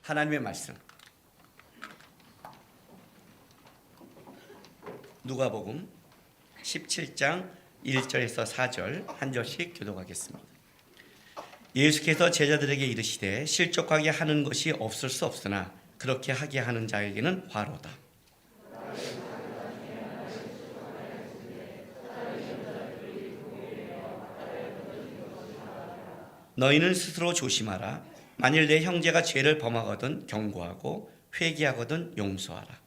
하나님의 말씀 누가복음 17장 1절에서 4절 한 절씩 교독하겠습니다. 예수께서 제자들에게 이르시되 실족하게 하는 것이 없을 수 없으나 그렇게 하게 하는 자에게는 화로다. 너희는 스스로 조심하라. 만일 내 형제가 죄를 범하거든 경고하고 회개하거든 용서하라.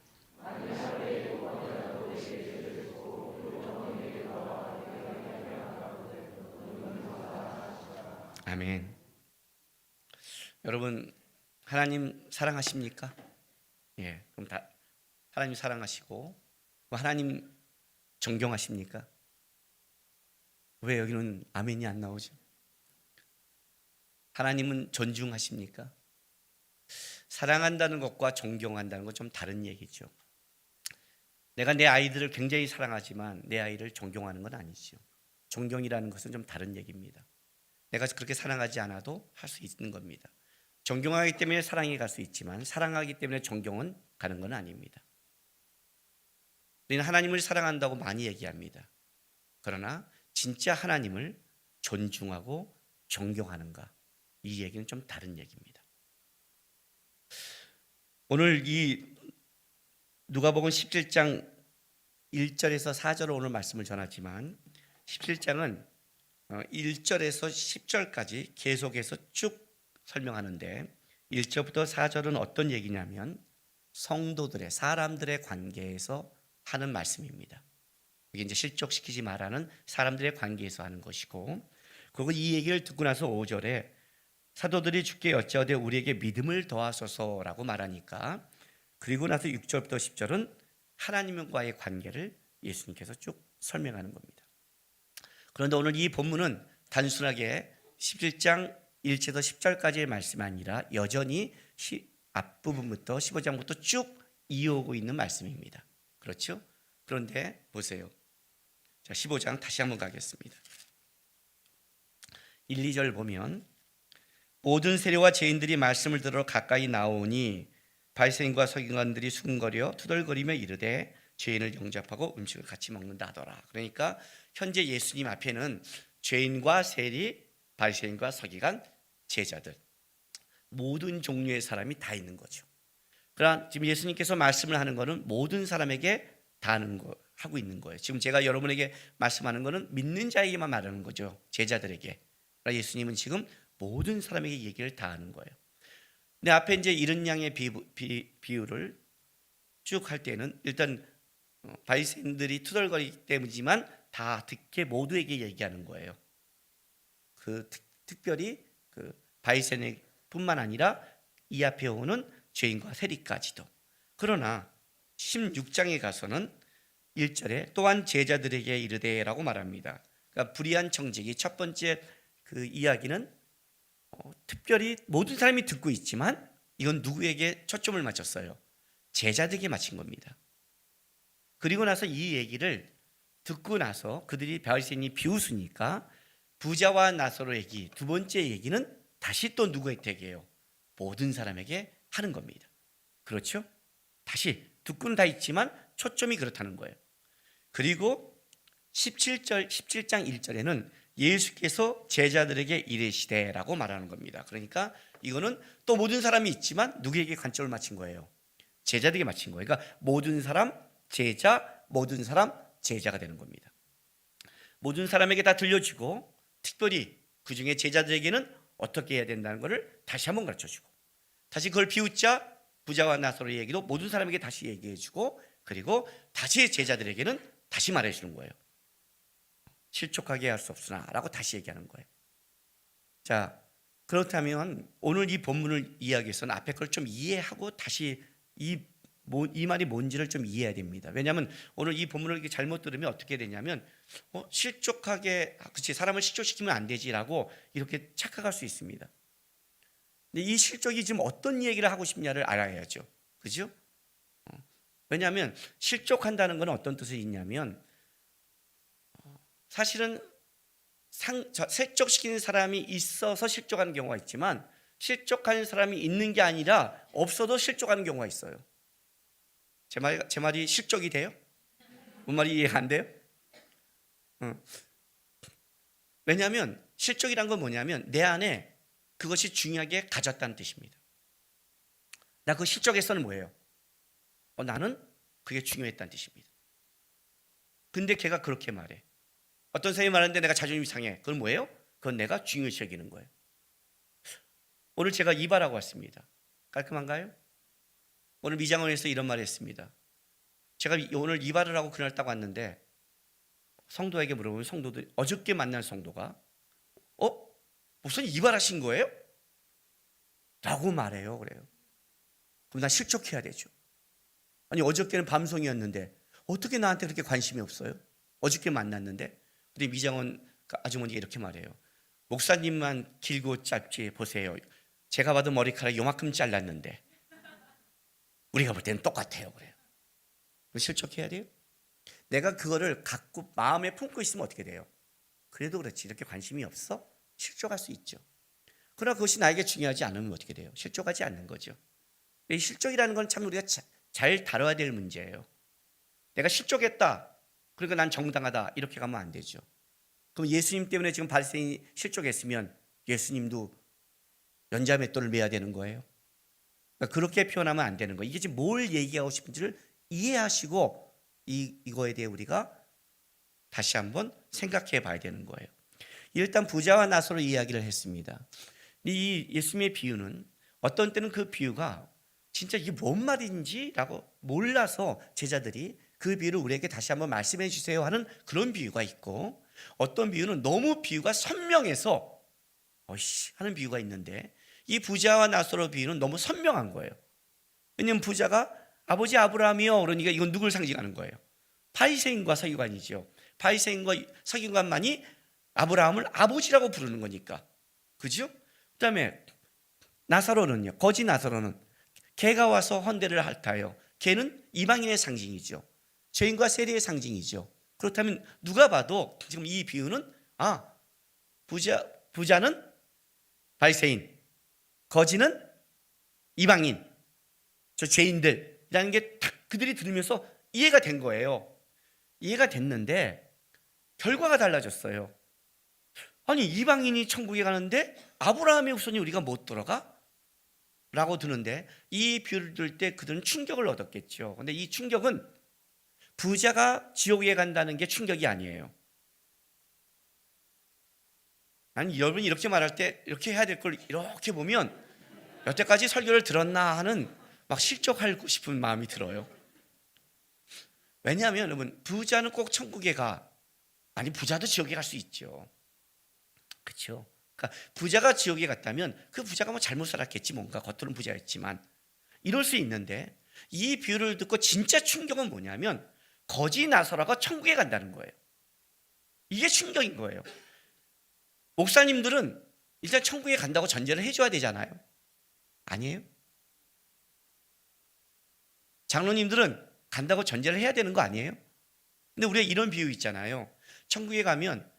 아멘. 여러분, 하나님 사랑하십니까? 예, 그럼 다 하나님 사랑하시고 하나님 존경하십니까? 왜 여기는 아멘이 안 나오죠? 하나님은 존중하십니까? 사랑한다는 것과 존경한다는 건 좀 다른 얘기죠. 내가 내 아이들을 굉장히 사랑하지만 내 아이를 존경하는 건 아니죠. 존경이라는 것은 좀 다른 얘기입니다. 내가 그렇게 사랑하지 않아도 할 수 있는 겁니다. 존경하기 때문에 사랑이 갈 수 있지만 사랑하기 때문에 존경은 가는 건 아닙니다. 우리는 하나님을 사랑한다고 많이 얘기합니다. 그러나 진짜 하나님을 존중하고 존경하는가? 이 얘기는 좀 다른 얘기입니다. 오늘 이 누가복음 17장 1절에서 4절로 오늘 말씀을 전하지만 17장은 1절에서 10절까지 계속해서 쭉 설명하는데 1절부터 4절은 어떤 얘기냐면 성도들의 사람들의 관계에서 하는 말씀입니다. 이게 이제 실족시키지 말라는 사람들의 관계에서 하는 것이고, 그리고 이 얘기를 듣고 나서 5절에 사도들이 주께 여짜오되 우리에게 믿음을 더하소서라고 말하니까, 그리고 나서 6절부터 10절은 하나님과의 관계를 예수님께서 쭉 설명하는 겁니다. 그런데 오늘 이 본문은 단순하게 17장 1절에서 10절까지의 말씀이 아니라 여전히 앞부분부터 15장부터 쭉 이어오고 있는 말씀입니다. 그렇죠? 그런데 보세요. 자, 15장 다시 한번 가겠습니다. 1, 2절 보면 모든 세리와 죄인들이 말씀을 들으러 가까이 나오니 바리새인과 서기관들이 수군거려 투덜거리며 이르되 죄인을 영접하고 음식을 같이 먹는다 하더라. 그러니까 현재 예수님 앞에는 죄인과 세리, 바리새인과 서기관, 제자들 모든 종류의 사람이 다 있는 거죠. 그러나 지금 예수님께서 말씀을 하는 것은 모든 사람에게 다 하고 있는 거예요. 지금 제가 여러분에게 말씀하는 것은 믿는 자에게만 말하는 거죠. 제자들에게. 그러나 예수님은 지금 모든 사람에게 얘기를 다 하는 거예요. 근데 앞에 이제 이른 양의 비유를 쭉 할 때는 일단 바리새인들이 투덜거리기 때문이지만 다 듣게 모두에게 얘기하는 거예요. 특별히 바리새인뿐만 아니라 이 앞에 오는 죄인과 세리까지도. 그러나 16장에 가서는 1절에 또한 제자들에게 이르되라고 말합니다. 그러니까 불의한 청지기 첫 번째 그 이야기는 특별히 모든 사람이 듣고 있지만 이건 누구에게 초점을 맞췄어요? 제자들에게 맞춘 겁니다. 그리고 나서 이 얘기를 듣고 나서 그들이 바리새인이 비웃으니까 부자와 나사로 얘기 두 번째 얘기는 다시 또 누구에게 해요? 모든 사람에게 하는 겁니다. 그렇죠? 다시 듣고는 다 있지만 초점이 그렇다는 거예요. 그리고 17장 1절에는 예수께서 제자들에게 이르시되라고 말하는 겁니다. 그러니까 이거는 또 모든 사람이 있지만 누구에게 관점을 맞춘 거예요? 제자들에게 맞춘 거예요. 그러니까 모든 사람 제자, 모든 사람 제자가 되는 겁니다. 모든 사람에게 다 들려주고 특별히 그중에 제자들에게는 어떻게 해야 된다는 것을 다시 한번 가르쳐주고 다시 그걸 비웃자 부자와 나사로의 얘기도 모든 사람에게 다시 얘기해주고 그리고 다시 제자들에게는 다시 말해주는 거예요. 실족하게 할 수 없으나 라고 다시 얘기하는 거예요. 자, 그렇다면 오늘 이 본문을 이야기해서는 앞에 걸 좀 이해하고 다시 이 말이 뭔지를 좀 이해해야 됩니다. 왜냐하면 오늘 이 본문을 이렇게 잘못 들으면 어떻게 되냐면 실족하게, 그치, 사람을 실족시키면 안 되지라고 이렇게 착각할 수 있습니다. 근데 이 실족이 지금 어떤 얘기를 하고 싶냐를 알아야죠. 그죠? 왜냐하면 실족한다는 건 어떤 뜻이 있냐면 사실은 실족시키는 사람이 있어서 실족하는 경우가 있지만 실족하는 사람이 있는 게 아니라 없어도 실족하는 경우가 있어요. 제 말이 실족이 돼요? 뭔 말이 이해가 안 돼요? 왜냐하면 실족이란 건 뭐냐면 내 안에 그것이 중요하게 가졌다는 뜻입니다. 나 그 실족에서는 뭐예요? 나는 그게 중요했다는 뜻입니다. 근데 걔가 그렇게 말해. 어떤 사람이 말하는데 내가 자존심이 상해. 그건 뭐예요? 그건 내가 중요시 여기는 거예요. 오늘 제가 이발하고 왔습니다. 깔끔한가요? 오늘 미장원에서 이런 말을 했습니다. 제가 오늘 이발을 하고 그날 딱 왔는데 성도에게 물어보면 성도들이 어저께 만난 성도가 무슨 이발하신 거예요? 라고 말해요. 그래요. 그럼 난 실족해야 되죠. 아니 어저께는 밤송이었는데 어떻게 나한테 그렇게 관심이 없어요? 어저께 만났는데. 근데 미장원 아주머니가 이렇게 말해요. 목사님만 길고 짧지 보세요. 제가 봐도 머리카락 요만큼 잘랐는데 우리가 볼 때는 똑같아요. 그래요. 그럼 실족해야 돼요? 내가 그거를 갖고 마음에 품고 있으면 어떻게 돼요? 그래도 그렇지 이렇게 관심이 없어? 실족할 수 있죠. 그러나 그것이 나에게 중요하지 않으면 어떻게 돼요? 실족하지 않는 거죠. 이 실족이라는 건 참 우리가 잘 다뤄야 될 문제예요. 내가 실족했다. 그러니까 난 정당하다. 이렇게 가면 안 되죠. 그럼 예수님 때문에 지금 바리새인이 실족했으면 예수님도 연자맷돌을 매야 되는 거예요. 그러니까 그렇게 표현하면 안 되는 거예요. 이게 지금 뭘 얘기하고 싶은지를 이해하시고 이거에 대해 우리가 다시 한번 생각해 봐야 되는 거예요. 일단 부자와 나사로 이야기를 했습니다. 이 예수님의 비유는 어떤 때는 그 비유가 진짜 이게 뭔 말인지라고 몰라서 제자들이 그 비유를 우리에게 다시 한번 말씀해 주세요 하는 그런 비유가 있고, 어떤 비유는 너무 비유가 선명해서 하는 비유가 있는데, 이 부자와 나사로 비유는 너무 선명한 거예요. 왜냐하면 부자가 아버지 아브라함이요 그러니까 이건 누굴 상징하는 거예요? 바리새인과 서기관이죠. 바리새인과 서기관만이 아브라함을 아버지라고 부르는 거니까. 그죠? 그다음에 나사로는요, 거지 나사로는 개가 와서 헌대를 핥아요. 개는 이방인의 상징이죠. 죄인과 세리의 상징이죠. 그렇다면 누가 봐도 지금 이 비유는 부자는 바리새인, 거지는 이방인, 저 죄인들이라는 게 딱 그들이 들으면서 이해가 된 거예요. 이해가 됐는데 결과가 달라졌어요. 아니 이방인이 천국에 가는데 아브라함의 후손이 우리가 못 들어가? 라고 드는데, 이 비유를 들을 때 그들은 충격을 얻었겠죠. 근데 이 충격은 부자가 지옥에 간다는 게 충격이 아니에요. 난 여러분이 이렇게 말할 때 이렇게 해야 될 걸 이렇게 보면 여태까지 설교를 들었나 하는 막 실족하고 싶은 마음이 들어요. 왜냐하면 여러분, 부자는 꼭 천국에 가. 아니 부자도 지옥에 갈 수 있죠. 그렇죠? 그러니까 부자가 지옥에 갔다면 그 부자가 뭐 잘못 살았겠지, 뭔가 겉으로는 부자였지만 이럴 수 있는데, 이 비유를 듣고 진짜 충격은 뭐냐면 거지 나사로가 천국에 간다는 거예요. 이게 충격인 거예요. 목사님들은 일단 천국에 간다고 전제를 해줘야 되잖아요. 아니에요? 장로님들은 간다고 전제를 해야 되는 거 아니에요? 근데 우리가 이런 비유 있잖아요. 천국에 가면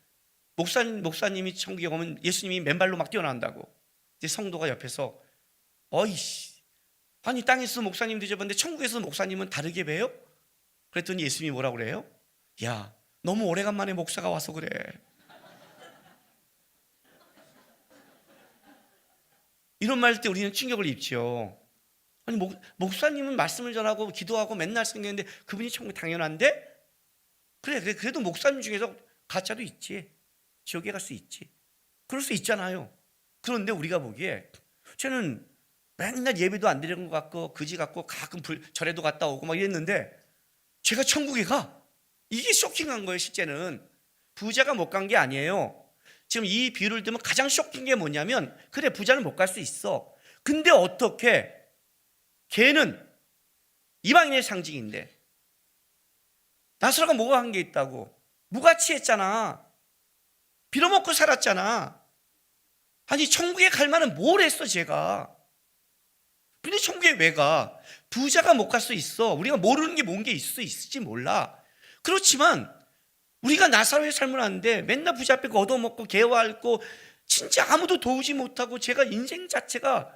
목사님이 천국에 오면 예수님이 맨발로 막 뛰어나온다고. 이제 성도가 옆에서 아니 땅에서 목사님 뒤져봤는데 천국에서 목사님은 다르게 봬요? 그랬더니 예수님이 뭐라고 그래요? 야, 너무 오래간만에 목사가 와서 그래. 이런 말 할 때 우리는 충격을 입죠. 아니 목사님은 말씀을 전하고 기도하고 맨날 생겼는데 그분이 천국에 당연한데? 그래도 목사님 중에서 가짜도 있지. 지옥에 갈 수 있지. 그럴 수 있잖아요. 그런데 우리가 보기에 쟤는 맨날 예배도 안 드리는 것 같고 그지 같고 가끔 절에도 갔다 오고 막 이랬는데 쟤가 천국에 가. 이게 쇼킹한 거예요. 실제는 부자가 못 간 게 아니에요. 지금 이 비유를 들으면 가장 쇼킹한 게 뭐냐면, 그래 부자는 못 갈 수 있어. 근데 어떻게 걔는 이방인의 상징인데 나사로가 뭐가 한 게 있다고? 무가치했잖아. 빌어먹고 살았잖아. 아니 천국에 갈 만한 뭘 했어 쟤가. 근데 천국에 왜 가? 부자가 못 갈 수 있어. 우리가 모르는 게 뭔 게 있을지 몰라. 그렇지만 우리가 나사로의 삶을 하는데 맨날 부자 앞에 얻어먹고 개와 앓고 진짜 아무도 도우지 못하고 제가 인생 자체가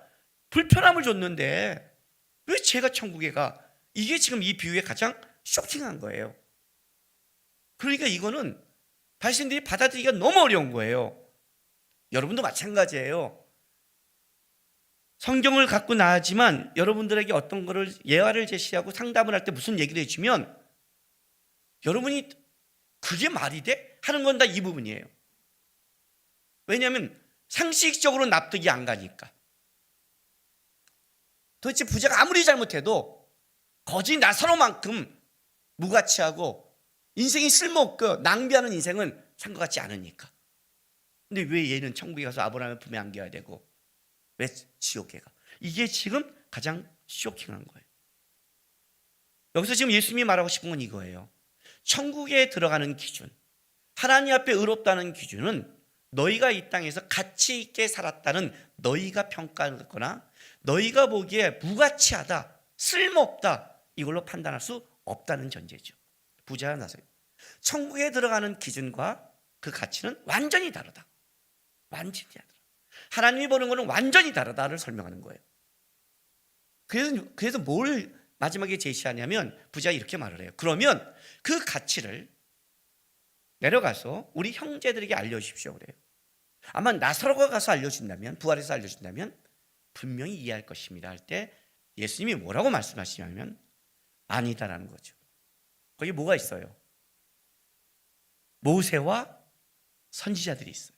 불편함을 줬는데 왜 제가 천국에 가? 이게 지금 이 비유의 가장 쇼킹한 거예요. 그러니까 이거는 바리새인들이 받아들이기가 너무 어려운 거예요. 여러분도 마찬가지예요. 성경을 갖고 나왔지만 여러분들에게 어떤 거를 예화를 제시하고 상담을 할 때 무슨 얘기를 해주면 여러분이 그게 말이 돼? 하는 건 다 이 부분이에요. 왜냐하면 상식적으로 납득이 안 가니까. 도대체 부자가 아무리 잘못해도 거지 나사로만큼 무가치하고 인생이 쓸모없고 낭비하는 인생은 산 것 같지 않으니까. 근데 왜 얘는 천국에 가서 아브라함의 품에 안겨야 되고 왜 지옥에 가? 이게 지금 가장 쇼킹한 거예요. 여기서 지금 예수님이 말하고 싶은 건 이거예요. 천국에 들어가는 기준, 하나님 앞에 의롭다는 기준은 너희가 이 땅에서 가치 있게 살았다는 너희가 평가하거나 너희가 보기에 무가치하다, 쓸모없다 이걸로 판단할 수 없다는 전제죠. 부자와 나서 천국에 들어가는 기준과 그 가치는 완전히 다르다. 완전히 다르다. 하나님이 보는 것은 완전히 다르다를 설명하는 거예요. 그래서 뭘 마지막에 제시하냐면 부자가 이렇게 말을 해요. 그러면 그 가치를 내려가서 우리 형제들에게 알려주십시오 그래요. 아마 나사로가 가서 알려준다면, 부활해서 알려준다면 분명히 이해할 것입니다 할 때 예수님이 뭐라고 말씀하시냐면 아니다라는 거죠. 거기 뭐가 있어요? 모세와 선지자들이 있어요.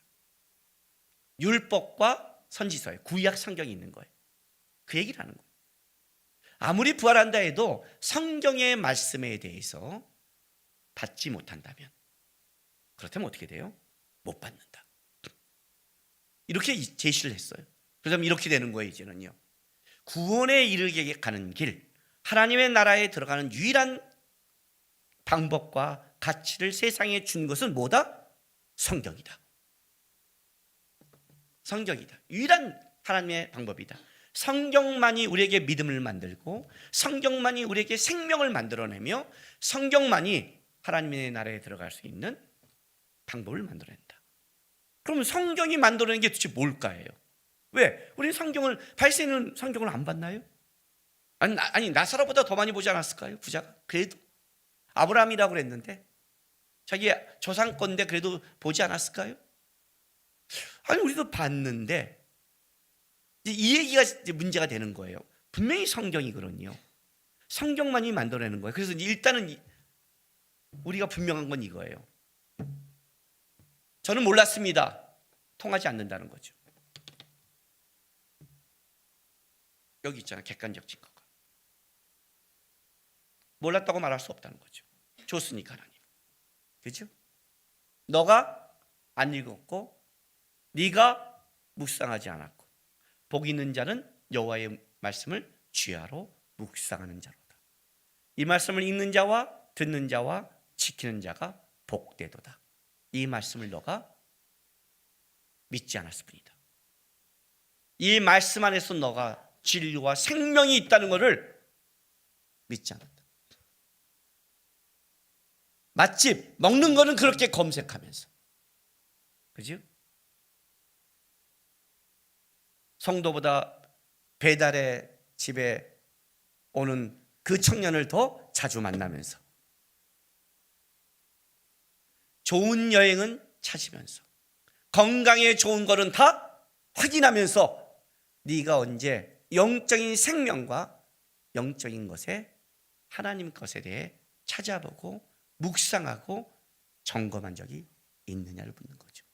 율법과 선지서에 구약 성경이 있는 거예요. 그 얘기를 하는 거예요. 아무리 부활한다 해도 성경의 말씀에 대해서 받지 못한다면 그렇다면 어떻게 돼요? 못 받는다. 이렇게 제시를 했어요. 그러면 이렇게 되는 거예요. 이제는요. 구원에 이르게 가는 길, 하나님의 나라에 들어가는 유일한 방법과 가치를 세상에 준 것은 뭐다? 성경이다. 성경이다. 유일한 하나님의 방법이다. 성경만이 우리에게 믿음을 만들고 성경만이 우리에게 생명을 만들어내며 성경만이 하나님의 나라에 들어갈 수 있는 방법을 만들어낸다. 그러면 성경이 만들어낸 게 도대체 뭘까요? 왜? 우리는 바리새인은 성경을 안 봤나요? 아니 나사로보다 더 많이 보지 않았을까요? 부자가? 그래도 아브라함이라고 그랬는데 자기 조상건데 그래도 보지 않았을까요? 아니 우리도 봤는데 이 얘기가 문제가 되는 거예요. 분명히 성경이거든요. 성경만이 만들어내는 거예요. 그래서 일단은 우리가 분명한 건 이거예요. 저는 몰랐습니다. 통하지 않는다는 거죠. 여기 있잖아요. 객관적 증거가. 몰랐다고 말할 수 없다는 거죠. 줬으니까 하나님. 그렇죠? 너가 안 읽었고 네가 묵상하지 않았고 복 있는 자는 여호와의 말씀을 주야로 묵상하는 자로다. 이 말씀을 읽는 자와 듣는 자와 지키는 자가 복되도다. 이 말씀을 너가 믿지 않았을 뿐이다. 이 말씀 안에서 너가 진리와 생명이 있다는 것을 믿지 않았다. 맛집 먹는 거는 그렇게 검색하면서, 그죠? 성도보다 배달의 집에 오는 그 청년을 더 자주 만나면서 좋은 여행은 찾으면서 건강에 좋은 거는 다 확인하면서 네가 언제 영적인 생명과 영적인 것에 하나님 것에 대해 찾아보고 묵상하고 점검한 적이 있느냐를 묻는 거죠.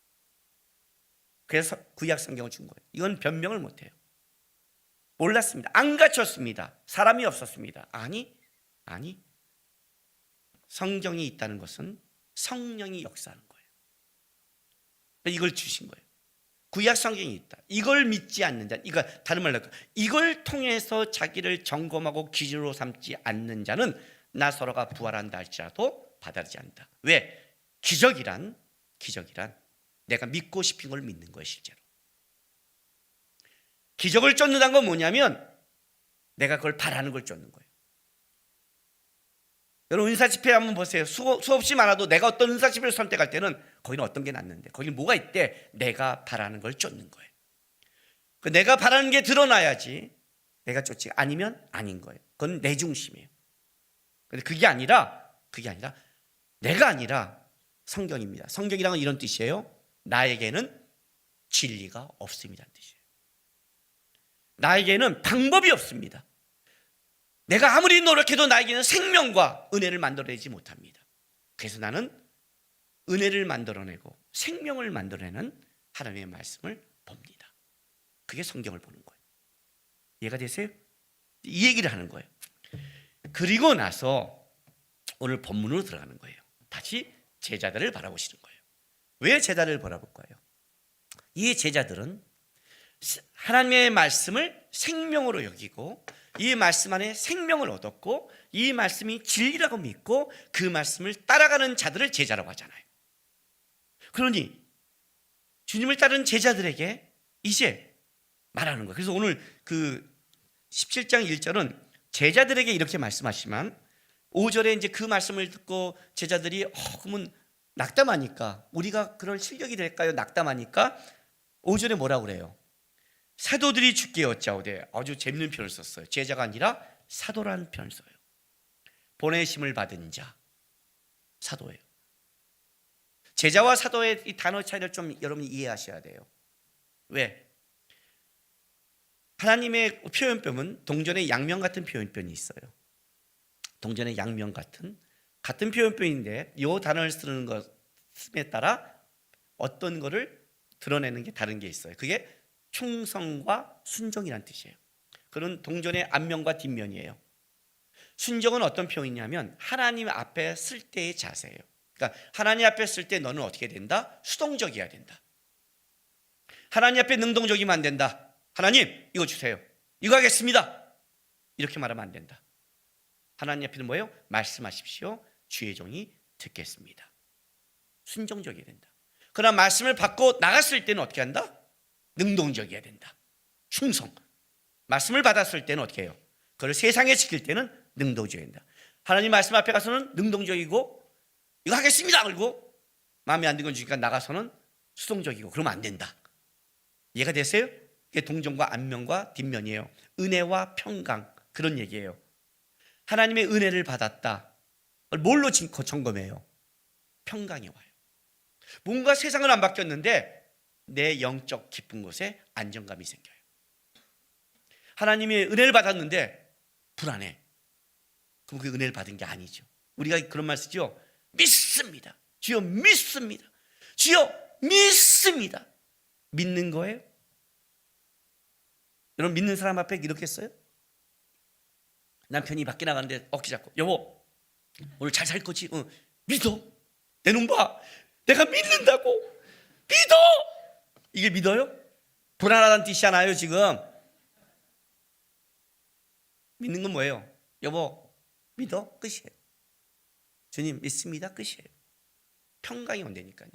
그래서 구약 성경을 준 거예요. 이건 변명을 못해요. 몰랐습니다. 안 갖췄습니다. 사람이 없었습니다. 아니 성경이 있다는 것은 성령이 역사하는 거예요. 이걸 주신 거예요. 구약 성경이 있다. 이걸 믿지 않는 자, 이거 다른 말로 이걸 통해서 자기를 점검하고 기준으로 삼지 않는 자는 나사로가 부활한다 할지라도 받아들이지 않는다. 왜? 기적이란 내가 믿고 싶은 걸 믿는 거예요. 실제로 기적을 쫓는다는 건 뭐냐면 내가 그걸 바라는 걸 쫓는 거예요. 여러분 은사 집회 한번 보세요. 수없이 많아도 내가 어떤 은사 집회를 선택할 때는 거기는 어떤 게 낫는데, 거기는 뭐가 있대? 내가 바라는 걸 쫓는 거예요. 그 내가 바라는 게 드러나야지 내가 쫓지, 아니면 아닌 거예요. 그건 내 중심이에요. 근데 그게 아니라 내가 아니라 성경입니다. 성경이란 건 이런 뜻이에요. 나에게는 진리가 없습니다 뜻이에요. 나에게는 방법이 없습니다. 내가 아무리 노력해도 나에게는 생명과 은혜를 만들어내지 못합니다. 그래서 나는 은혜를 만들어내고 생명을 만들어내는 하나님의 말씀을 봅니다. 그게 성경을 보는 거예요. 이해가 되세요? 이 얘기를 하는 거예요. 그리고 나서 오늘 본문으로 들어가는 거예요. 다시 제자들을 바라보시는 거예요. 왜 제자를 바라볼까요? 이 제자들은 하나님의 말씀을 생명으로 여기고 이 말씀 안에 생명을 얻었고 이 말씀이 진리라고 믿고 그 말씀을 따라가는 자들을 제자라고 하잖아요. 그러니 주님을 따르는 제자들에게 이제 말하는 거예요. 그래서 오늘 그 17장 1절은 제자들에게 이렇게 말씀하시지만 5절에 이제 그 말씀을 듣고 제자들이 그러면 낙담하니까, 우리가 그럴 실력이 될까요? 낙담하니까 5절에 뭐라고 그래요? 사도들이 주께 여짜오되, 아주 재밌는 표현을 썼어요. 제자가 아니라 사도라는 표현을 써요. 보내심을 받은 자, 사도예요. 제자와 사도의 이 단어 차이를 좀 여러분이 이해하셔야 돼요. 왜? 하나님의 표현법은 동전의 양면 같은 표현법이 있어요. 동전의 양면 같은 표현법인데 이 단어를 쓰는 것에 따라 어떤 거를 드러내는 게 다른 게 있어요. 그게 충성과 순종이란 뜻이에요. 그런 동전의 앞면과 뒷면이에요. 순종은 어떤 표현이냐면 하나님 앞에 쓸 때의 자세예요. 그러니까 하나님 앞에 쓸 때 너는 어떻게 된다? 수동적이어야 된다. 하나님 앞에 능동적이면 안 된다. 하나님 이거 주세요. 이거 하겠습니다. 이렇게 말하면 안 된다. 하나님 앞에는 뭐예요? 말씀하십시오. 주의 종이 듣겠습니다. 순종적이어야 된다. 그러나 말씀을 받고 나갔을 때는 어떻게 한다? 능동적이어야 된다. 충성. 말씀을 받았을 때는 어떻게 해요? 그걸 세상에 지킬 때는 능동적이어야 된다. 하나님 말씀 앞에 가서는 능동적이고 이거 하겠습니다 그리고 마음에 안 드는 건 주니까 나가서는 수동적이고 그러면 안 된다. 이해가 되세요? 이게 동전과 앞면과 뒷면이에요. 은혜와 평강, 그런 얘기예요. 하나님의 은혜를 받았다. 뭘로 점검해요? 평강이 와요. 뭔가 세상은 안 바뀌었는데 내 영적 깊은 곳에 안정감이 생겨요. 하나님의 은혜를 받았는데 불안해. 그럼 그 은혜를 받은 게 아니죠. 우리가 그런 말 쓰죠. 믿습니다. 주여 믿습니다. 주여 믿습니다. 믿는 거예요? 여러분 믿는 사람 앞에 이렇게 했어요? 남편이 밖에 나가는데 어깨 잡고 여보 오늘 잘 살 거지? 믿어. 내 눈 봐. 내가 믿는다고. 믿어. 이게 믿어요? 불안하다는 뜻이잖아요 지금. 믿는 건 뭐예요? 여보 믿어? 끝이에요. 주님 믿습니다. 끝이에요. 평강이 온다니까요.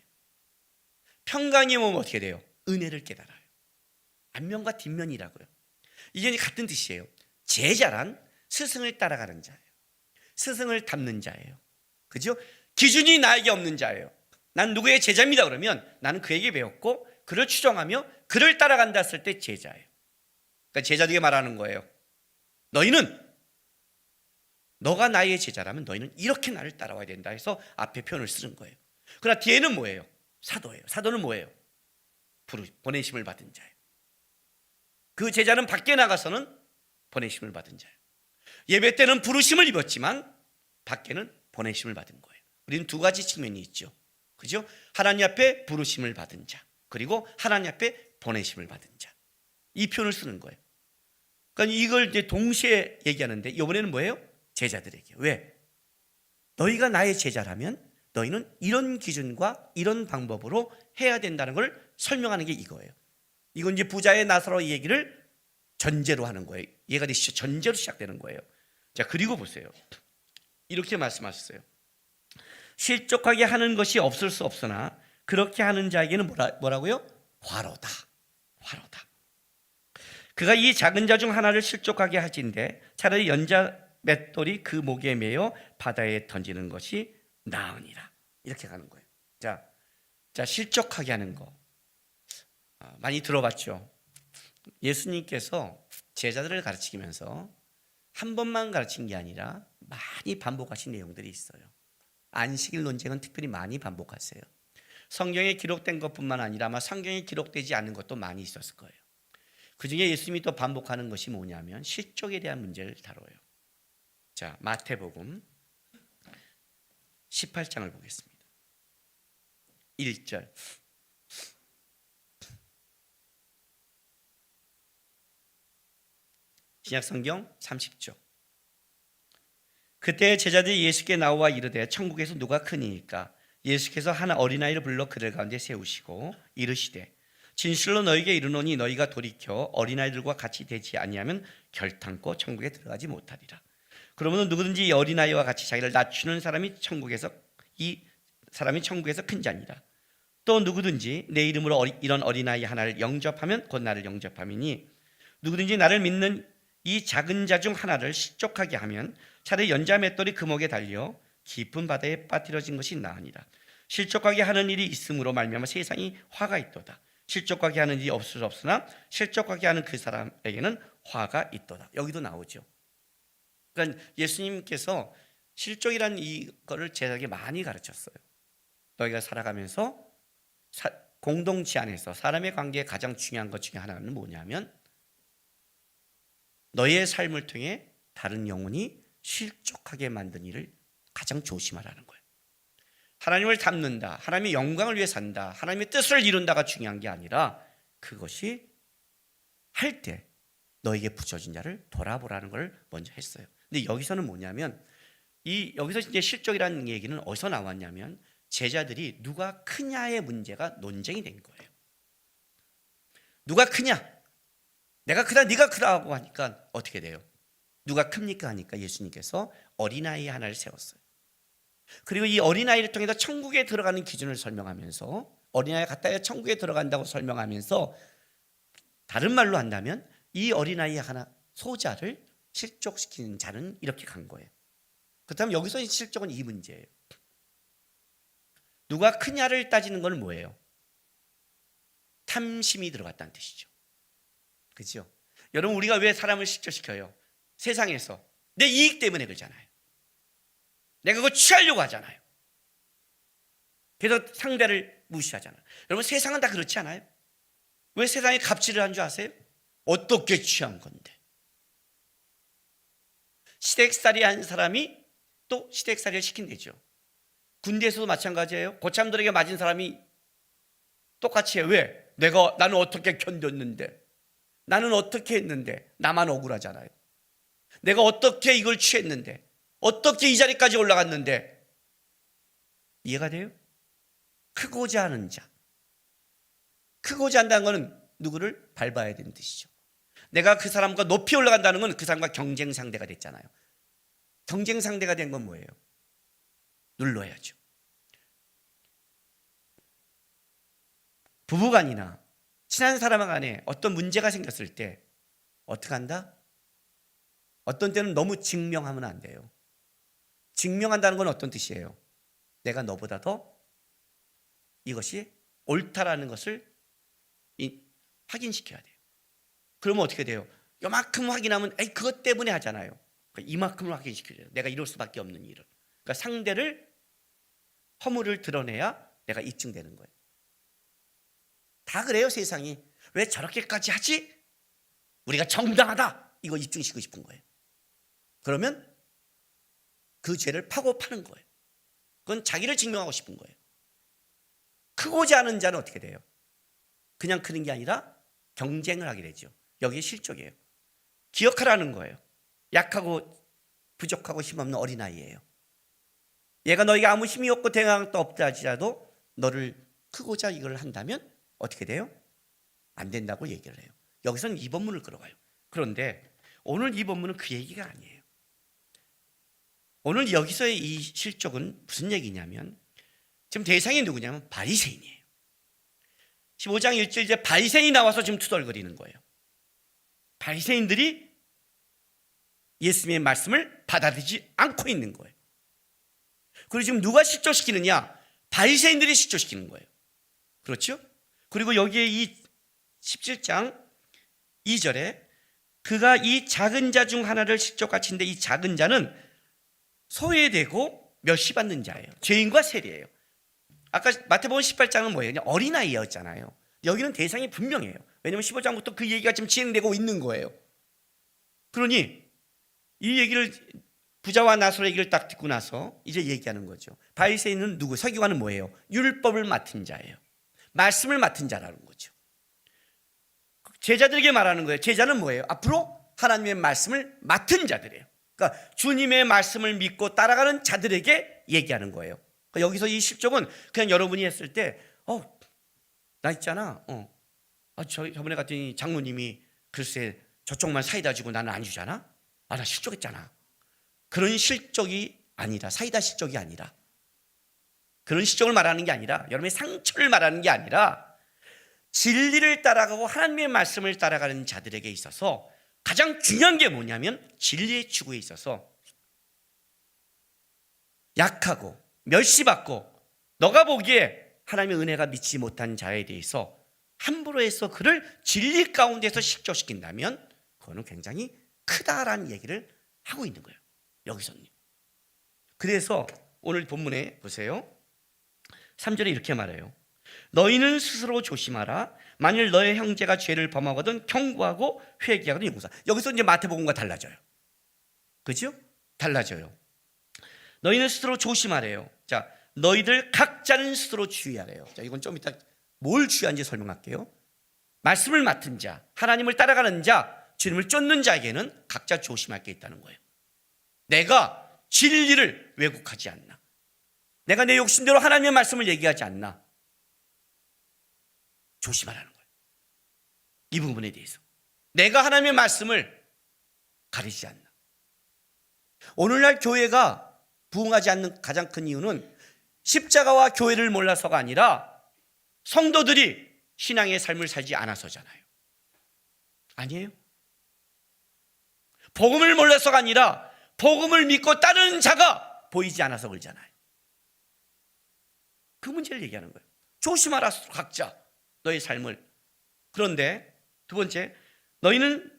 평강이 오면 어떻게 돼요? 은혜를 깨달아요. 앞면과 뒷면이라고요. 이게 같은 뜻이에요. 제자란 스승을 따라가는 자예요. 스승을 닮는 자예요. 그죠? 기준이 나에게 없는 자예요. 난 누구의 제자입니다 그러면 나는 그에게 배웠고 그를 추종하며 그를 따라간다 했을 때 제자예요. 그러니까 제자들에게 말하는 거예요. 너가 나의 제자라면 너희는 이렇게 나를 따라와야 된다 해서 앞에 표현을 쓰는 거예요. 그러나 뒤에는 뭐예요? 사도예요. 사도는 뭐예요? 보내심을 받은 자예요. 그 제자는 밖에 나가서는 보내심을 받은 자예요. 예배 때는 부르심을 입었지만 밖에는 보내심을 받은 거예요. 우리는 두 가지 측면이 있죠. 그죠? 하나님 앞에 부르심을 받은 자, 그리고 하나님 앞에 보내심을 받은 자. 이 표현을 쓰는 거예요. 그러니까 이걸 이제 동시에 얘기하는데 이번에는 뭐예요? 제자들에게. 왜? 너희가 나의 제자라면 너희는 이런 기준과 이런 방법으로 해야 된다는 걸 설명하는 게 이거예요. 이건 이제 부자의 나사로 얘기를 전제로 하는 거예요. 이해가 되시죠? 전제로 시작되는 거예요. 자, 그리고 보세요. 이렇게 말씀하셨어요. 실족하게 하는 것이 없을 수 없으나 그렇게 하는 자에게는 뭐라고요? 화로다. 화로다. 그가 이 작은 자 중 하나를 실족하게 하진대 차라리 맷돌이 그 목에 매여 바다에 던지는 것이 나으니라. 이렇게 가는 거예요. 자, 실족하게 하는 거 많이 들어봤죠. 예수님께서 제자들을 가르치면서 한 번만 가르친 게 아니라 많이 반복하신 내용들이 있어요. 안식일 논쟁은 특별히 많이 반복하세요. 성경에 기록된 것뿐만 아니라 아마 성경에 기록되지 않은 것도 많이 있었을 거예요. 그중에 예수님이 또 반복하는 것이 뭐냐면 실족에 대한 문제를 다뤄요. 자, 마태복음 18장을 보겠습니다. 1절. 신약성경 30조. 그때 제자들이 예수께 나와 이르되 천국에서 누가 크니이까? 예수께서 한 어린아이를 불러 그들 가운데 세우시고 이르시되 진실로 너희에게 이르노니 너희가 돌이켜 어린아이들과 같이 되지 아니하면 결탄코 천국에 들어가지 못하리라. 그러므로 누구든지 이 어린아이와 같이 자기를 낮추는 사람이 천국에서 큰 자니라. 또 누구든지 내 이름으로 이런 어린아이 하나를 영접하면 곧 나를 영접함이니 누구든지 나를 믿는 이 작은 자 중 하나를 실족하게 하면 차라리 연자 맷돌이 그 목에 달려 깊은 바다에 빠뜨려진 것이 나으니라. 실족하게 하는 일이 있음으로 말미암아 세상이 화가 있도다. 실족하게 하는 일이 없을 수 없으나 실족하게 하는 그 사람에게는 화가 있도다. 여기도 나오죠. 그러니까 예수님께서 실족이라는 이거를 제자에게 많이 가르쳤어요. 너희가 살아가면서 공동체 안에서 사람의 관계에 가장 중요한 것 중에 하나는 뭐냐면 너의 삶을 통해 다른 영혼이 실족하게 만든 일을 가장 조심하라는 거예요. 하나님을 닮는다, 하나님의 영광을 위해 산다, 하나님의 뜻을 이룬다가 중요한 게 아니라 그것이 할 때 너에게 붙여진 자를 돌아보라는 걸 먼저 했어요. 근데 여기서는 뭐냐면 여기서 이제 실족이라는 얘기는 어디서 나왔냐면 제자들이 누가 크냐의 문제가 논쟁이 된 거예요. 누가 크냐? 내가 크다, 네가 크다고 하니까 어떻게 돼요? 누가 큽니까 하니까 예수님께서 어린아이 하나를 세웠어요. 그리고 이 어린아이를 통해서 천국에 들어가는 기준을 설명하면서 어린아이가 갖다 천국에 들어간다고 설명하면서 다른 말로 한다면 이 어린아이 하나 소자를 실족시키는 자는 이렇게 간 거예요. 그렇다면 여기서 실족은 이 문제예요. 누가 크냐를 따지는 건 뭐예요? 탐심이 들어갔다는 뜻이죠. 그렇죠? 여러분 우리가 왜 사람을 실족시켜요? 세상에서 내 이익 때문에 그러잖아요. 내가 그거 취하려고 하잖아요. 그래서 상대를 무시하잖아요. 여러분 세상은 다 그렇지 않아요? 왜 세상에 갑질을 한 줄 아세요? 어떻게 취한 건데? 시댁살이 한 사람이 또 시댁살이를 시킨대죠. 군대에서도 마찬가지예요. 고참들에게 맞은 사람이 똑같이 해요. 왜? 나는 어떻게 견뎠는데, 나는 어떻게 했는데 나만 억울하잖아요. 내가 어떻게 이걸 취했는데, 어떻게 이 자리까지 올라갔는데. 이해가 돼요? 크고자 하는 자. 크고자 한다는 것은 누구를 밟아야 되는 뜻이죠. 내가 그 사람과 높이 올라간다는 건 그 사람과 경쟁 상대가 됐잖아요. 경쟁 상대가 된 건 뭐예요? 눌러야죠. 부부간이나 친한 사람 간에 어떤 문제가 생겼을 때 어떻게 한다? 어떤 때는 너무 증명하면 안 돼요. 증명한다는 건 어떤 뜻이에요? 내가 너보다 더 이것이 옳다라는 것을 확인시켜야 돼요. 그러면 어떻게 돼요? 요만큼 확인하면 그것 때문에 하잖아요. 이만큼을 확인시켜야 돼요. 내가 이럴 수밖에 없는 일을. 그러니까 상대를 허물을 드러내야 내가 입증되는 거예요. 다 그래요 세상이. 왜 저렇게까지 하지? 우리가 정당하다 이거 입증시키고 싶은 거예요. 그러면 그 죄를 파고 파는 거예요. 그건 자기를 증명하고 싶은 거예요. 크고자 하는 자는 어떻게 돼요? 그냥 크는 게 아니라 경쟁을 하게 되죠. 여기에 실족이에요. 기억하라는 거예요. 약하고 부족하고 힘없는 어린아이예요. 얘가 너희가 아무 힘이 없고 대항도 없다 할지라도 너를 크고자 이걸 한다면 어떻게 돼요? 안 된다고 얘기를 해요. 여기서는 이 본문을 끌어가요. 그런데 오늘 이 본문은 그 얘기가 아니에요. 오늘 여기서의 이 실족은 무슨 얘기냐면 지금 대상이 누구냐면 바리새인이에요. 15장 1절 이제 바리새인이 나와서 지금 투덜거리는 거예요. 바리새인들이 예수님의 말씀을 받아들이지 않고 있는 거예요. 그리고 지금 누가 실족시키느냐? 바리새인들이 실족시키는 거예요. 그렇죠? 그리고 여기에 이 17장 2절에 그가 이 작은 자 중 하나를 실족같이인데 이 작은 자는 소외되고 멸시받는 자예요. 죄인과 세리예요. 아까 마태복음 18장은 뭐예요? 그냥 어린아이였잖아요. 여기는 대상이 분명해요. 왜냐하면 15장부터 그 얘기가 지금 진행되고 있는 거예요. 그러니 이 얘기를 부자와 나사로 얘기를 딱 듣고 나서 이제 얘기하는 거죠. 바리새인은 누구? 서기관은 뭐예요? 율법을 맡은 자예요. 말씀을 맡은 자라는 거죠. 제자들에게 말하는 거예요. 제자는 뭐예요? 앞으로 하나님의 말씀을 맡은 자들이에요. 그러니까 주님의 말씀을 믿고 따라가는 자들에게 얘기하는 거예요. 그러니까 여기서 이 실족은 그냥 여러분이 했을 때 나 있잖아. 저번에 갔더니 장로님이 글쎄 저쪽만 사이다 주고 나는 안 주잖아. 나 실족했잖아. 그런 실족이 아니라, 사이다 실족이 아니라, 그런 실족을 말하는 게 아니라, 여러분의 상처를 말하는 게 아니라 진리를 따라가고 하나님의 말씀을 따라가는 자들에게 있어서 가장 중요한 게 뭐냐면 진리의 추구에 있어서 약하고 멸시받고 너가 보기에 하나님의 은혜가 미치지 못한 자에 대해서 함부로 해서 그를 진리 가운데서 실족시킨다면 그거는 굉장히 크다라는 얘기를 하고 있는 거예요. 여기서는. 그래서 오늘 본문에 보세요. 3절에 이렇게 말해요. 너희는 스스로 조심하라. 만일 너의 형제가 죄를 범하거든 경고하고 회개하거든 용서. 여기서 이제 마태복음과 달라져요. 그죠? 달라져요. 너희는 스스로 조심하래요. 자, 너희들 각자는 스스로 주의하래요. 자, 이건 좀 이따 뭘 주의하는지 설명할게요. 말씀을 맡은 자, 하나님을 따라가는 자, 주님을 쫓는 자에게는 각자 조심할 게 있다는 거예요. 내가 진리를 왜곡하지 않나. 내가 내 욕심대로 하나님의 말씀을 얘기하지 않나. 조심하라는 거예요. 이 부분에 대해서. 내가 하나님의 말씀을 가리지 않나. 오늘날 교회가 부흥하지 않는 가장 큰 이유는 십자가와 교회를 몰라서가 아니라 성도들이 신앙의 삶을 살지 않아서잖아요. 아니에요? 복음을 몰라서가 아니라 복음을 믿고 따르는 자가 보이지 않아서 그러잖아요. 그 문제를 얘기하는 거예요. 조심하라 각자 너의 삶을. 그런데 두 번째, 너희는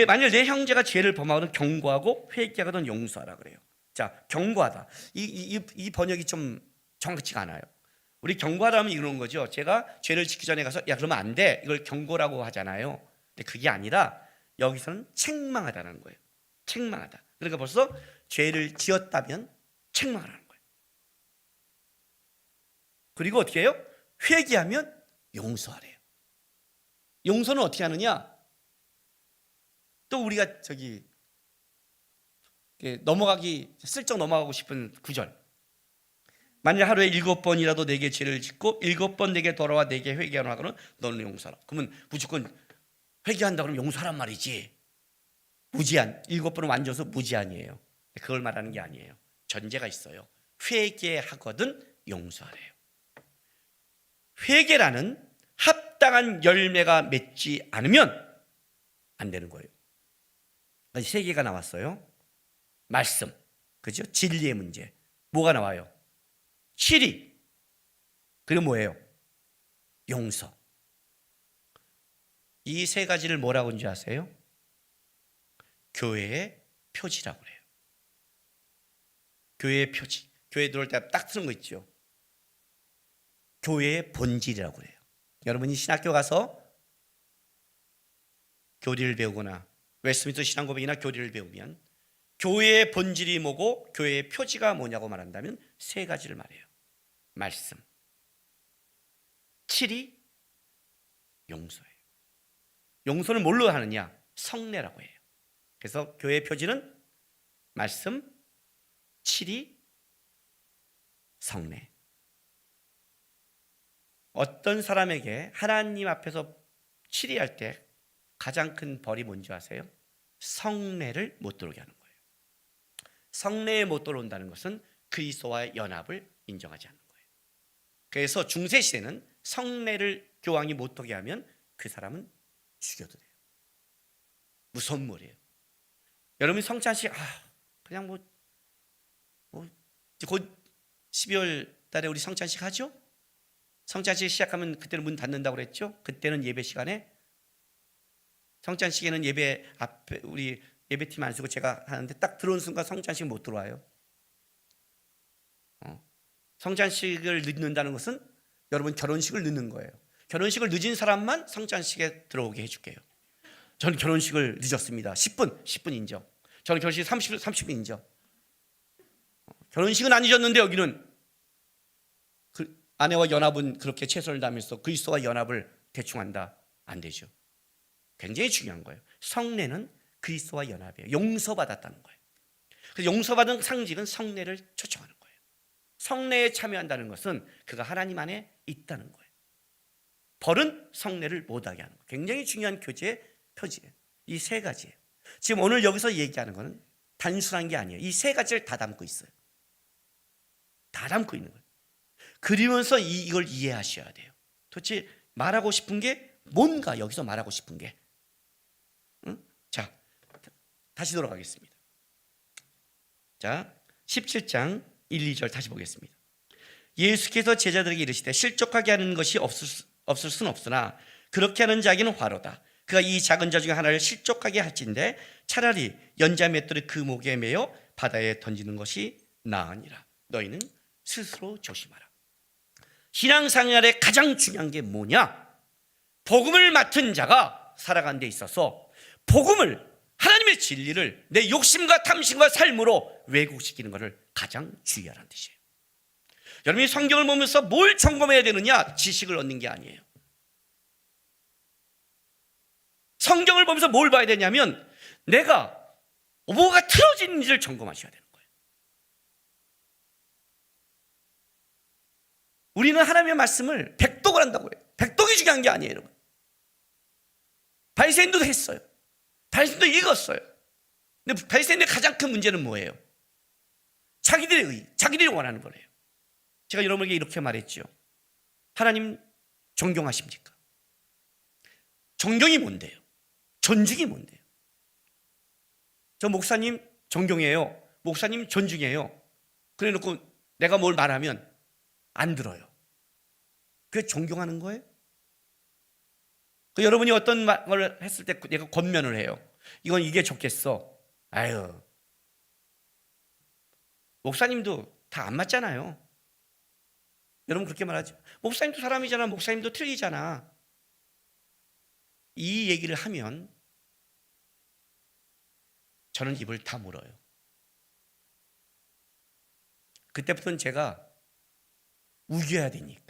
만일 내 형제가 죄를 범하거든 경고하고 회개하거든 용서하라 그래요. 자, 경고하다. 이 번역이 좀 정확치가 않아요. 우리 경고하다 하면 이런 거죠. 제가 죄를 짓기 전에 가서 야 그러면 안 돼. 이걸 경고라고 하잖아요. 근데 그게 아니라 여기서는 책망하다는 거예요. 책망하다. 그러니까 벌써 죄를 지었다면 책망하라는 거예요. 그리고 어떻게 해요? 회개하면 용서하래요. 용서는 어떻게 하느냐? 또 우리가 슬쩍 넘어가고 싶은 구절. 만일 하루에 7번이라도 내게 죄를 짓고 7번 내게 돌아와 내게 회개하라 하거든 너는 용서하라. 그러면 무조건 회개한다 그러면 용서하란 말이지. 무제한, 7번은 완전서 무제한이에요. 그걸 말하는 게 아니에요. 전제가 있어요. 회개하거든 용서하래요. 회개라는 합당한 열매가 맺지 않으면 안 되는 거예요. 세 개가 나왔어요. 말씀, 그죠? 진리의 문제. 뭐가 나와요? 치리. 그리고 뭐예요? 용서. 이 세 가지를 뭐라고 하는지 아세요? 교회의 표지라고 그래요. 교회의 표지. 교회 들어올 때 딱 쓰는 거 있죠. 교회의 본질이라고 그래요. 여러분이 신학교 가서 교리를 배우거나 웨스트민스터 신앙고백이나 교리를 배우면 교회의 본질이 뭐고 교회의 표지가 뭐냐고 말한다면 세 가지를 말해요. 말씀, 치리, 용서예요. 용서는 뭘로 하느냐? 성례라고 해요. 그래서 교회의 표지는 말씀, 치리, 성례. 어떤 사람에게 하나님 앞에서 치리할 때 가장 큰 벌이 뭔지 아세요? 성례를 못 들어오게 하는 거예요. 성례에 못 들어온다는 것은 그리스도와의 연합을 인정하지 않는 거예요. 그래서 중세시대는 성례를 교황이 못 오게 하면 그 사람은 죽여도 돼요. 무서운 말이에요. 여러분이 성찬식 그냥 이제 곧 12월 달에 우리 성찬식 하죠? 성찬식 시작하면 그때는 문 닫는다고 그랬죠? 그때는 예배 시간에 성찬식에는 예배 앞에 우리 예배팀 안 쓰고 제가 하는데 딱 들어온 순간 성찬식 못 들어와요. 성찬식을 늦는다는 것은 여러분 결혼식을 늦는 거예요. 결혼식을 늦은 사람만 성찬식에 들어오게 해줄게요. 저는 결혼식을 늦었습니다. 10분 인정. 저는 결혼식 30분 인정. 결혼식은 안 늦었는데 여기는 아내와 연합은 그렇게 최선을 다하면서 그리스도와 연합을 대충 한다. 안 되죠. 굉장히 중요한 거예요. 성례는 그리스도와 연합이에요. 용서받았다는 거예요. 그래서 용서받은 상징은 성례를 초청하는 거예요. 성례에 참여한다는 것은 그가 하나님 안에 있다는 거예요. 벌은 성례를 못하게 하는 거예요. 굉장히 중요한 교제의 표지예요. 이 세 가지예요. 지금 오늘 여기서 얘기하는 것은 단순한 게 아니에요. 이 세 가지를 다 담고 있어요. 다 담고 있는 거예요. 그리면서 이걸 이해하셔야 돼요. 도대체 말하고 싶은 게 뭔가, 여기서 말하고 싶은 게. 응? 자, 다시 돌아가겠습니다. 자, 17장 1, 2절 다시 보겠습니다. 예수께서 제자들에게 이르시되 실족하게 하는 것이 없을 수는 없으나 그렇게 하는 자에게는 화로다. 그가 이 작은 자 중에 하나를 실족하게 할진대 차라리 연자 맷돌을 그 목에 매어 바다에 던지는 것이 나으니라. 너희는 스스로 조심하라. 신앙생활의 가장 중요한 게 뭐냐? 복음을 맡은 자가 살아가는 데 있어서 복음을, 하나님의 진리를 내 욕심과 탐심과 삶으로 왜곡시키는 것을 가장 주의하라는 뜻이에요. 여러분이 성경을 보면서 뭘 점검해야 되느냐? 지식을 얻는 게 아니에요. 성경을 보면서 뭘 봐야 되냐면 내가 뭐가 틀어지는지를 점검하셔야 되는 거예요. 우리는 하나님의 말씀을 백독을 한다고 해요. 백독이 중요한 게 아니에요, 여러분. 바리새인도 했어요. 바리새인도 읽었어요. 근데 바리새인의 가장 큰 문제는 뭐예요? 자기들의 의, 자기들이 원하는 거래요. 제가 여러분에게 이렇게 말했죠. 하나님 존경하십니까? 존경이 뭔데요? 존중이 뭔데요? 저 목사님 존경해요. 목사님 존중해요. 그래 놓고 내가 뭘 말하면 안 들어요. 그게 존경하는 거예요? 여러분이 어떤 말을 했을 때 내가 권면을 해요. 이게 좋겠어. 아유, 목사님도 다 안 맞잖아요. 여러분 그렇게 말하죠. 목사님도 사람이잖아. 목사님도 틀리잖아. 이 얘기를 하면 저는 입을 다 물어요. 그때부터는 제가 우겨야 되니까.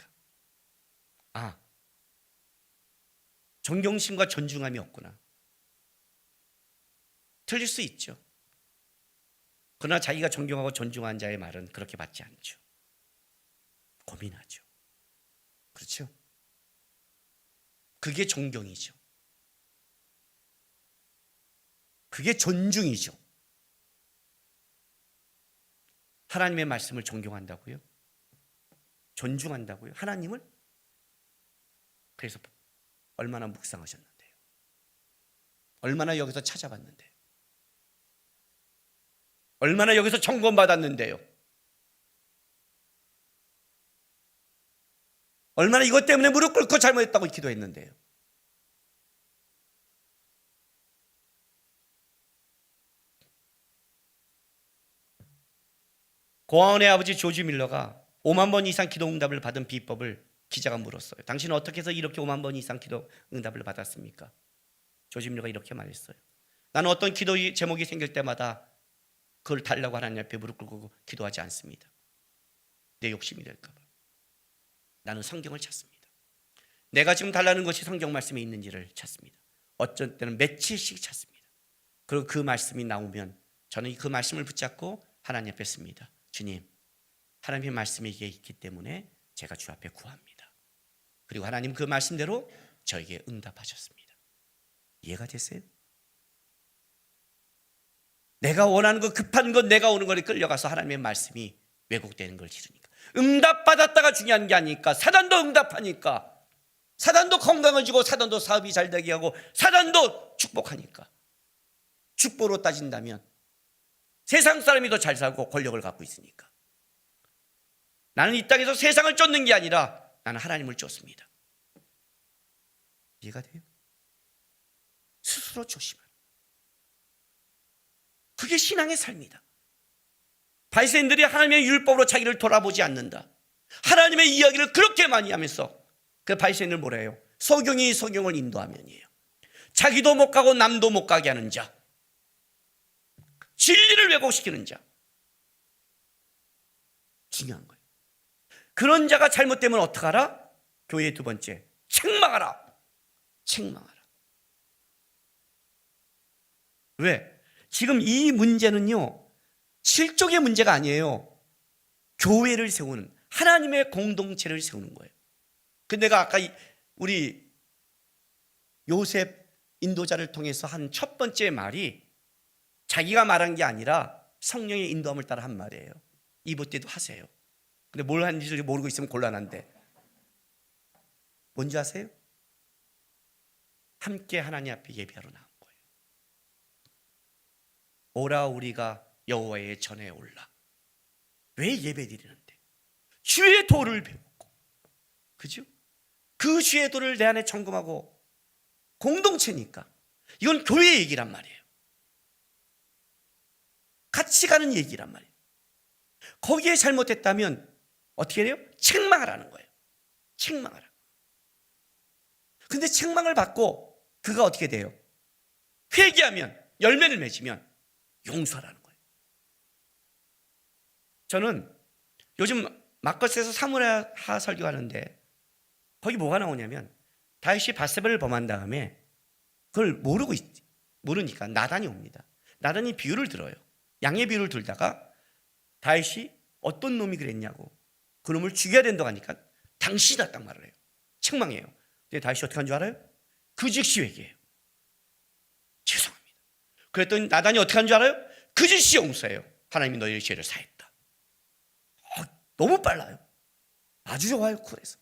존경심과 존중함이 없구나. 틀릴 수 있죠. 그러나 자기가 존경하고 존중한 자의 말은 그렇게 받지 않죠. 고민하죠. 그렇죠? 그게 존경이죠. 그게 존중이죠. 하나님의 말씀을 존경한다고요? 존중한다고요? 하나님을? 그래서 얼마나 묵상하셨는데요? 얼마나 여기서 찾아봤는데요? 얼마나 여기서 점검받았는데요? 얼마나 이것 때문에 무릎 꿇고 잘못했다고 기도했는데요? 고아원의 아버지 조지 밀러가 5만 번 이상 기도 응답을 받은 비법을 기자가 물었어요. 당신은 어떻게 해서 이렇게 5만 번 이상 기도 응답을 받았습니까? 조지 밀러가 이렇게 말했어요. 나는 어떤 기도 제목이 생길 때마다 그걸 달라고 하나님 앞에 무릎 꿇고 기도하지 않습니다. 내 욕심이 될까 봐. 나는 성경을 찾습니다. 내가 지금 달라는 것이 성경 말씀에 있는지를 찾습니다. 어쩔 때는 며칠씩 찾습니다. 그리고 그 말씀이 나오면 저는 그 말씀을 붙잡고 하나님 앞에 씁니다. 주님, 하나님의 말씀이 이게 있기 때문에 제가 주 앞에 구합니다. 그리고 하나님 그 말씀대로 저에게 응답하셨습니다. 이해가 됐어요? 내가 원하는 것, 급한 것, 내가 오는 거에 끌려가서 하나님의 말씀이 왜곡되는 걸 지르니까. 응답받았다가 중요한 게 아니니까. 사단도 응답하니까. 사단도 건강을 주고 사단도 사업이 잘 되게 하고 사단도 축복하니까. 축복으로 따진다면 세상 사람이 더 잘 살고 권력을 갖고 있으니까. 나는 이 땅에서 세상을 쫓는 게 아니라 나는 하나님을 쫓습니다. 이해가 돼요? 스스로 조심하라. 그게 신앙의 삶이다. 바리새인들이 하나님의 율법으로 자기를 돌아보지 않는다. 하나님의 이야기를 그렇게 많이 하면서 그 바리새인들 뭐라 해요? 소경이 소경을 인도하면이에요. 자기도 못 가고 남도 못 가게 하는 자, 진리를 왜곡시키는 자, 중요한 거예요. 그런 자가 잘못되면 어떡하라? 교회의 두 번째, 책망하라. 책망하라. 왜? 지금 이 문제는요, 실족의 문제가 아니에요. 교회를 세우는, 하나님의 공동체를 세우는 거예요. 근데 내가 아까 우리 요셉 인도자를 통해서 한 첫 번째 말이 자기가 말한 게 아니라 성령의 인도함을 따라 한 말이에요. 이번 때도 하세요. 근데 뭘 하는지 모르고 있으면 곤란한데, 뭔지 아세요? 함께 하나님 앞에 예배하러 나온 거예요. 오라 우리가 여호와의 전에 올라. 왜 예배드리는데? 주의 도를 배웠고, 그죠? 그 주의 도를 내 안에 점검하고, 공동체니까 이건 교회 얘기란 말이에요. 같이 가는 얘기란 말이에요. 거기에 잘못했다면 어떻게 해요? 책망하라는 거예요. 책망하라. 근데 책망을 받고 그가 어떻게 돼요? 회개하면, 열매를 맺으면 용서하라는 거예요. 저는 요즘 마커스에서 사무엘하 설교하는데 거기 뭐가 나오냐면, 다윗이 밧세바를 범한 다음에 그걸 모르니까 나단이 옵니다. 나단이 비유를 들어요. 양의 비유를 들다가 다윗이 어떤 놈이 그랬냐고, 그 놈을 죽여야 된다고 하니까 당신이다 딱 말을 해요. 책망해요. 근데 다윗이 어떻게 한 줄 알아요? 그 즉시 회개해요. 죄송합니다. 그랬더니 나단이 어떻게 한 줄 알아요? 그 즉시 용서해요. 하나님이 너희의 죄를 사했다. 너무 빨라요. 아주 좋아요. 쿨해서.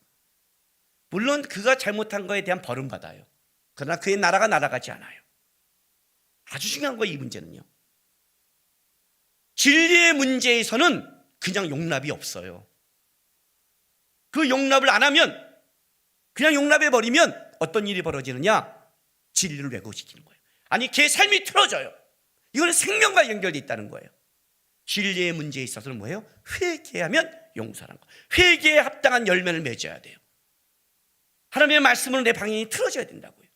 물론 그가 잘못한 거에 대한 벌은 받아요. 그러나 그의 나라가 날아가지 않아요. 아주 중요한 거예요. 이 문제는요, 진리의 문제에서는 그냥 용납이 없어요. 그 용납을 안 하면, 그냥 용납해버리면 어떤 일이 벌어지느냐? 진리를 왜곡시키는 거예요. 아니, 걔 삶이 틀어져요. 이거는 생명과 연결되어 있다는 거예요. 진리의 문제에 있어서는 뭐예요? 회개하면 용서하는 거예요. 회개에 합당한 열매를 맺어야 돼요. 하나님의 말씀으로 내 방향이 틀어져야 된다고요.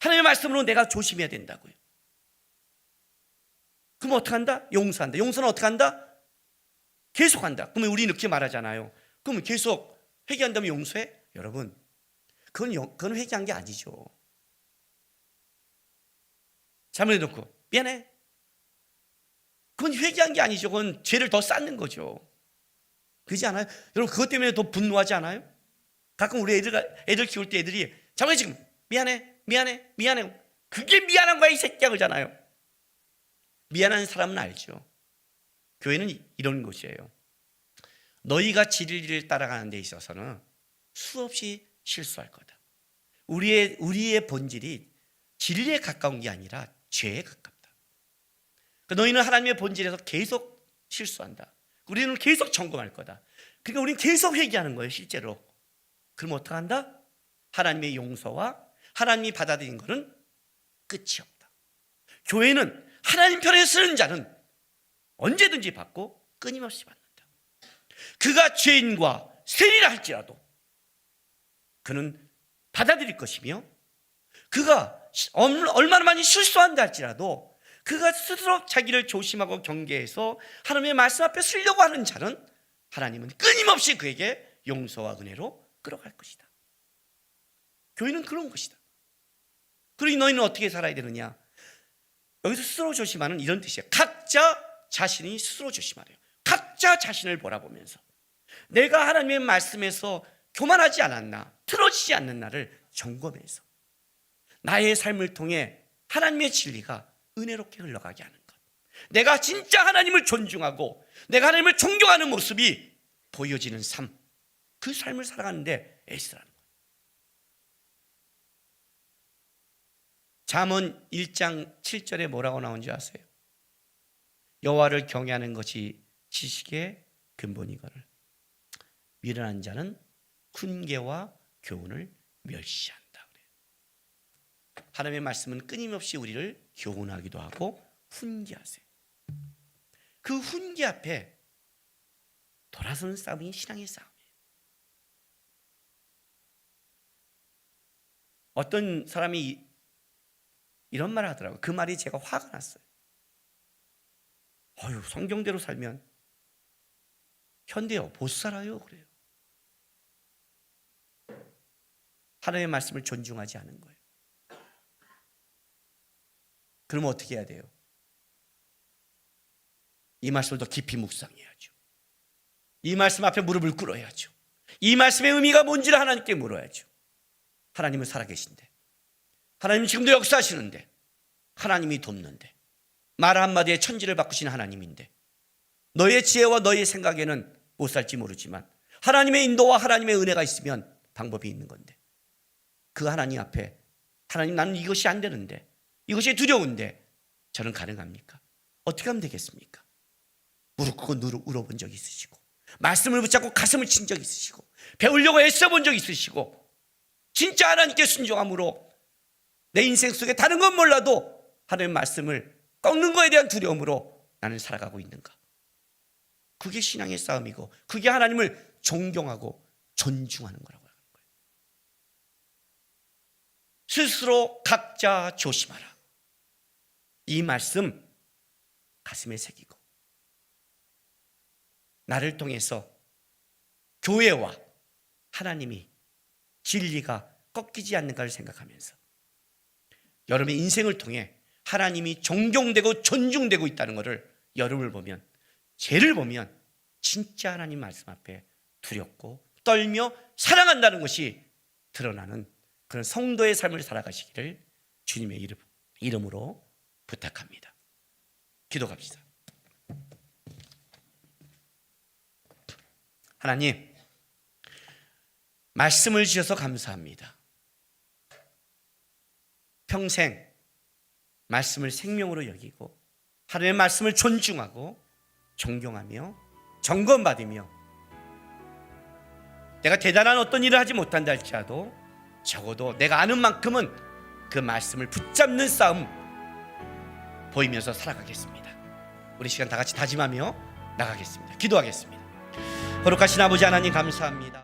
하나님의 말씀으로 내가 조심해야 된다고요. 그럼 어떻게 한다? 용서한다. 용서는 어떻게 한다? 계속한다. 그러면 우리 이렇게 말하잖아요. 그러면 계속 회개한다면 용서해? 여러분, 그건 회개한 게 아니죠. 잘못해놓고 미안해. 그건 회개한 게 아니죠. 그건 죄를 더 쌓는 거죠. 그렇지 않아요? 여러분, 그것 때문에 더 분노하지 않아요? 가끔 우리 애들 키울 때 애들이 잠깐만 지금 미안해. 그게 미안한 거야 이 새끼야 그러잖아요. 미안한 사람은 알죠. 교회는 이런 곳이에요. 너희가 진리를 따라가는 데 있어서는 수없이 실수할 거다. 우리의 본질이 진리에 가까운 게 아니라 죄에 가깝다. 너희는 하나님의 본질에서 계속 실수한다. 우리는 계속 점검할 거다. 그러니까 우리는 계속 회개하는 거예요. 실제로. 그럼 어떻게 한다? 하나님의 용서와 하나님이 받아들인 것은 끝이 없다. 교회는 하나님 편에 서는 자는 언제든지 받고 끊임없이 받는다. 그가 죄인과 세리라 할지라도 그는 받아들일 것이며, 그가 얼마나 많이 실수한다 할지라도 그가 스스로 자기를 조심하고 경계해서 하나님의 말씀 앞에 서려고 하는 자는 하나님은 끊임없이 그에게 용서와 은혜로 끌어갈 것이다. 교회는 그런 것이다. 그러니 너희는 어떻게 살아야 되느냐? 여기서 스스로 조심하는 이런 뜻이에요. 각자 자신이 스스로 조심하래요. 각자 자신을 바라보면서 내가 하나님의 말씀에서 교만하지 않았나, 틀어지지 않는 나를 점검해서 나의 삶을 통해 하나님의 진리가 은혜롭게 흘러가게 하는 것, 내가 진짜 하나님을 존중하고 내가 하나님을 존경하는 모습이 보여지는 삶, 그 삶을 살아가는데 애쓰라는 거예요. 잠언 1장 7절에 뭐라고 나온지 아세요? 여호와를 경외하는 것이 지식의 근본이거늘 미련한 자는 훈계와 교훈을 멸시한다. 하나님의 말씀은 끊임없이 우리를 교훈하기도 하고 훈계하세요. 그 훈계 앞에 돌아서는 싸움이 신앙의 싸움이에요. 어떤 사람이 이런 말을 하더라고요. 그 말이 제가 화가 났어요. 성경대로 살면 현대요 못 살아요. 그래요. 하나님의 말씀을 존중하지 않은 거예요. 그러면 어떻게 해야 돼요? 이 말씀을 더 깊이 묵상해야죠. 이 말씀 앞에 무릎을 꿇어야죠. 이 말씀의 의미가 뭔지를 하나님께 물어야죠. 하나님은 살아계신데, 하나님은 지금도 역사하시는데, 하나님이 돕는데, 말 한마디에 천지를 바꾸신 하나님인데, 너의 지혜와 너의 생각에는 못 살지 모르지만 하나님의 인도와 하나님의 은혜가 있으면 방법이 있는 건데, 그 하나님 앞에 하나님, 나는 이것이 안 되는데, 이것이 두려운데 저는 가능합니까? 어떻게 하면 되겠습니까? 무릎 꿇고 울어본 적 있으시고, 말씀을 붙잡고 가슴을 친 적 있으시고, 배우려고 애써본 적 있으시고, 진짜 하나님께 순종함으로 내 인생 속에 다른 건 몰라도 하나님의 말씀을 꺾는 거에 대한 두려움으로 나는 살아가고 있는가? 그게 신앙의 싸움이고, 그게 하나님을 존경하고 존중하는 거라고 하는 거예요. 스스로 각자 조심하라. 이 말씀 가슴에 새기고, 나를 통해서 교회와 하나님이 진리가 꺾이지 않는가를 생각하면서 여러분의 인생을 통해 하나님이 존경되고 존중되고 있다는 것을 여러분을 보면, 죄를 보면 진짜 하나님 말씀 앞에 두렵고 떨며 사랑한다는 것이 드러나는 그런 성도의 삶을 살아가시기를 주님의 이름으로 부탁합니다. 기도합시다. 하나님, 말씀을 주셔서 감사합니다. 평생 말씀을 생명으로 여기고 하나님의 말씀을 존중하고 존경하며 점검받으며, 내가 대단한 어떤 일을 하지 못한다 할지라도 적어도 내가 아는 만큼은 그 말씀을 붙잡는 싸움 보이면서 살아가겠습니다. 우리 시간 다 같이 다짐하며 나가겠습니다. 기도하겠습니다. 거룩하신 아버지 하나님, 감사합니다.